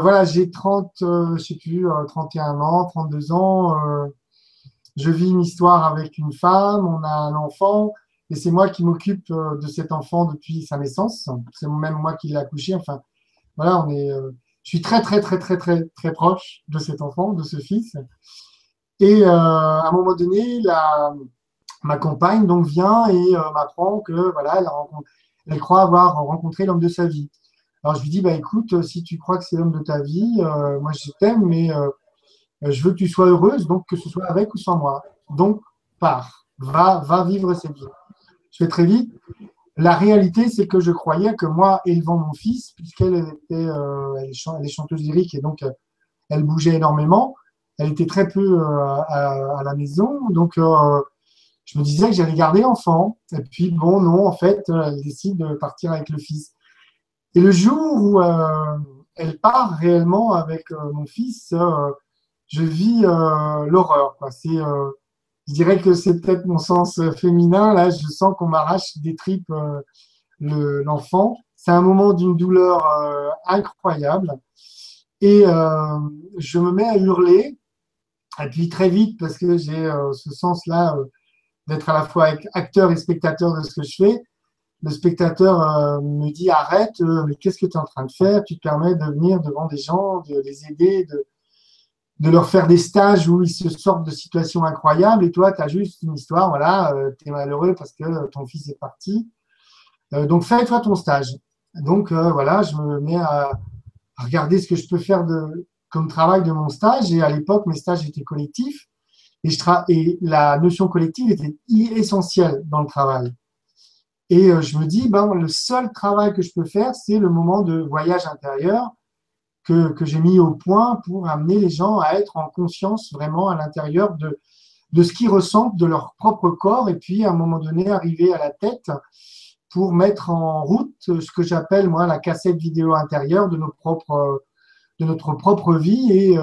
Voilà, j'ai 30, je sais plus, 31 ans, 32 ans. Je vis une histoire avec une femme, on a un enfant, et c'est moi qui m'occupe de cet enfant depuis sa naissance. C'est même moi qui l'ai accouché. Enfin, voilà, je suis très, très, très, très, très, très proche de cet enfant, de ce fils. Et à un moment donné, ma compagne donc vient et m'apprend que voilà, elle croit avoir rencontré l'homme de sa vie. Alors je lui dis, bah écoute, si tu crois que c'est l'homme de ta vie, moi je t'aime, mais je veux que tu sois heureuse, donc que ce soit avec ou sans moi. Donc pars, va vivre cette vie. Je fais très vite. La réalité, c'est que je croyais que moi, élevant mon fils, puisqu'elle elle est chanteuse lyrique et donc elle bougeait énormément, elle était très peu à la maison, donc je me disais que j'allais garder l'enfant. Et puis bon, non, en fait, elle décide de partir avec le fils. Et le jour où elle part réellement avec mon fils, je vis l'horreur, quoi. Je dirais que c'est peut-être mon sens féminin. Là, je sens qu'on m'arrache des tripes l'enfant. C'est un moment d'une douleur incroyable. Et je me mets à hurler. Et puis très vite, parce que j'ai ce sens-là d'être à la fois acteur et spectateur de ce que je fais, le spectateur me dit arrête, mais qu'est-ce que tu es en train de faire? Tu te permets de venir devant des gens, de les aider, de leur faire des stages où ils se sortent de situations incroyables et toi, tu as juste une histoire, voilà, tu es malheureux parce que ton fils est parti. Donc fais-toi ton stage. Donc voilà, je me mets à regarder ce que je peux faire comme travail de mon stage et à l'époque, mes stages étaient collectifs et la notion collective était essentielle dans le travail. Et je me dis, ben, le seul travail que je peux faire, c'est le moment de voyage intérieur que j'ai mis au point pour amener les gens à être en conscience vraiment à l'intérieur de ce qu'ils ressentent de leur propre corps et puis à un moment donné arriver à la tête pour mettre en route ce que j'appelle moi la cassette vidéo intérieure de notre propre vie et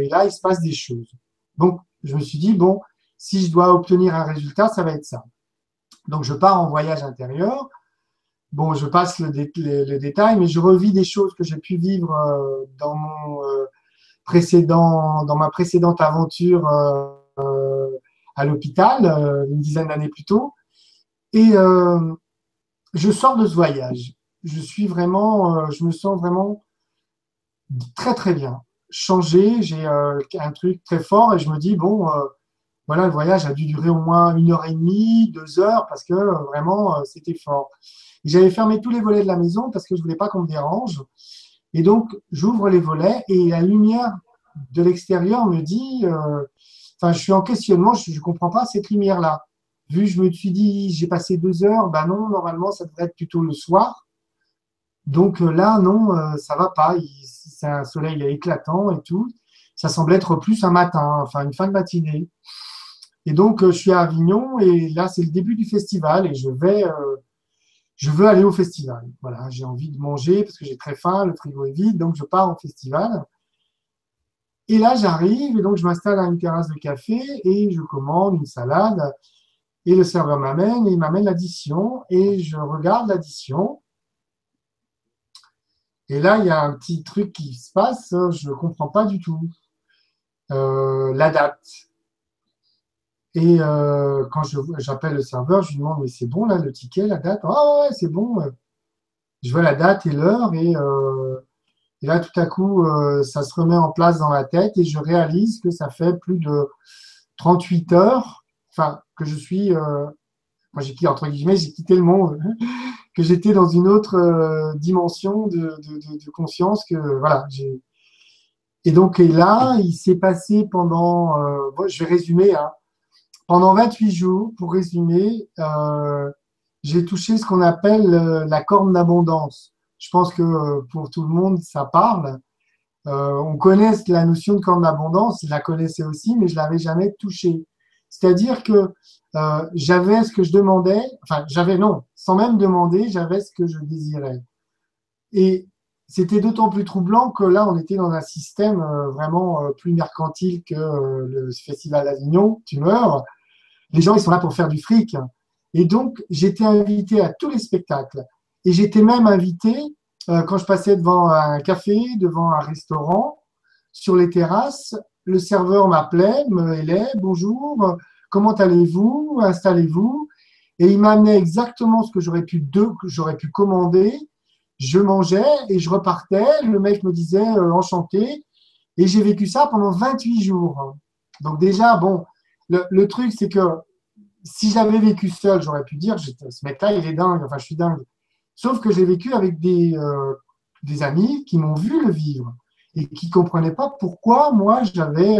là il se passe des choses. Donc je me suis dit, bon, si je dois obtenir un résultat, ça va être ça. Donc je pars en voyage intérieur. Bon, je passe le détail, mais je revis des choses que j'ai pu vivre dans ma précédente aventure à l'hôpital, une dizaine d'années plus tôt. Et je sors de ce voyage. Je me sens vraiment très très bien, changé. J'ai un truc très fort et je me dis bon, voilà, le voyage a dû durer au moins 1 heure et demie, 2 heures parce que vraiment c'était fort. J'avais fermé tous les volets de la maison parce que je voulais pas qu'on me dérange. Et donc, j'ouvre les volets et la lumière de l'extérieur me dit, enfin, je suis en questionnement, je ne comprends pas cette lumière-là. Vu, je me suis dit, j'ai passé 2 heures, ben non, normalement, ça devrait être plutôt le soir. Donc là, non, ça va pas. C'est un soleil éclatant et tout. Ça semble être plus un matin, enfin une fin de matinée. Et donc, je suis à Avignon et là, c'est le début du festival et je veux aller au festival. Voilà, j'ai envie de manger parce que j'ai très faim, le frigo est vide, donc je pars au festival. Et là, j'arrive et donc je m'installe à une terrasse de café et je commande une salade et le serveur m'amène et il m'amène l'addition et je regarde l'addition. Et là, il y a un petit truc qui se passe, je ne comprends pas du tout. La date. Et quand j'appelle le serveur, je lui demande, mais c'est bon là, le ticket, la date? Ah ouais, c'est bon. Je vois la date et l'heure et là, tout à coup, ça se remet en place dans la tête et je réalise que ça fait plus de 38 heures, enfin, que je suis, moi j'ai quitté, entre guillemets, j'ai quitté le monde, que j'étais dans une autre dimension de conscience que, voilà. Et donc, et là, il s'est passé pendant, bon, je vais résumer, hein, pendant 28 jours, pour résumer, j'ai touché ce qu'on appelle la corne d'abondance. Je pense que pour tout le monde, ça parle. On connaît la notion de corne d'abondance, je la connaissais aussi, mais je l'avais jamais touchée. C'est-à-dire que j'avais ce que je demandais, enfin, j'avais non, sans même demander, j'avais ce que je désirais. Et c'était d'autant plus troublant que là, on était dans un système vraiment plus mercantile que le Festival d'Avignon, tu meurs. Les gens, ils sont là pour faire du fric. Et donc, j'étais invité à tous les spectacles. Et j'étais même invité quand je passais devant un café, devant un restaurant, sur les terrasses, le serveur m'appelait, me hélait, bonjour, comment allez-vous, installez-vous. Et il m'amenait exactement ce que j'aurais pu commander. Je mangeais et je repartais. Le mec me disait enchanté. Et j'ai vécu ça pendant 28 jours. Donc déjà, bon, le truc, c'est que si j'avais vécu seul, j'aurais pu dire, ce mec-là, il est dingue, enfin, je suis dingue. Sauf que j'ai vécu avec des amis qui m'ont vu le vivre et qui ne comprenaient pas pourquoi moi, j'avais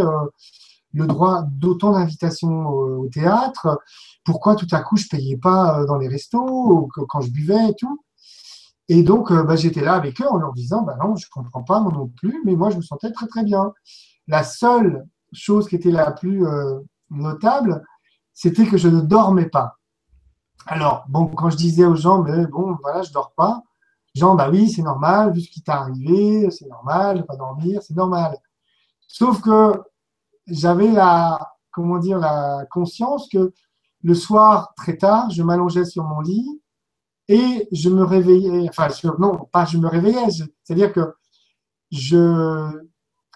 le droit d'autant d'invitations au théâtre, pourquoi tout à coup, je ne payais pas dans les restos, ou quand je buvais et tout. Et donc, bah, j'étais là avec eux en leur disant, bah non, je ne comprends pas, moi non plus, mais moi, je me sentais très, très bien. La seule chose qui était la plus notable, c'était que je ne dormais pas. Alors, bon, quand je disais aux gens, mais bon, voilà, je dors pas, les gens, bah oui, c'est normal, vu ce qui t'est arrivé, c'est normal, ne pas dormir, c'est normal. Sauf que j'avais comment dire, la conscience que le soir, très tard, je m'allongeais sur mon lit et je me réveillais, enfin, non, pas je me réveillais, c'est-à-dire que je,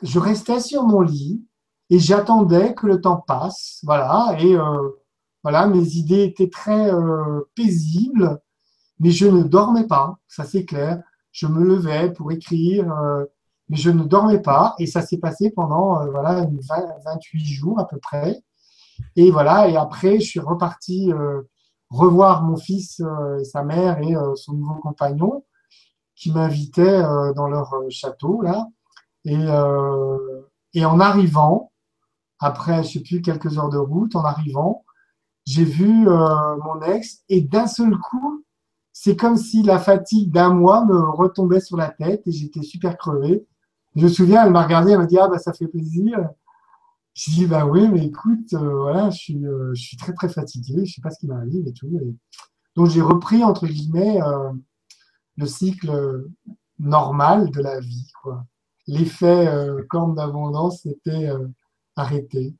je restais sur mon lit et j'attendais que le temps passe, voilà, et voilà, mes idées étaient très paisibles, mais je ne dormais pas, ça c'est clair. Je me levais pour écrire, mais je ne dormais pas, et ça s'est passé pendant voilà, 28 jours à peu près. Et voilà, et après, je suis reparti revoir mon fils et sa mère et son nouveau compagnon qui m'invitaient dans leur château, là. Et en arrivant, après, je sais plus, quelques heures de route, en arrivant, j'ai vu mon ex et d'un seul coup, c'est comme si la fatigue d'un mois me retombait sur la tête et j'étais super crevé. Je me souviens, elle m'a regardé, elle m'a dit, ah bah ça fait plaisir. J'ai dit, bah oui, mais écoute, voilà, je suis très très fatigué, je sais pas ce qui m'arrive et tout. Donc j'ai repris, entre guillemets, le cycle normal de la vie, quoi. L'effet corne d'abondance était arrêté.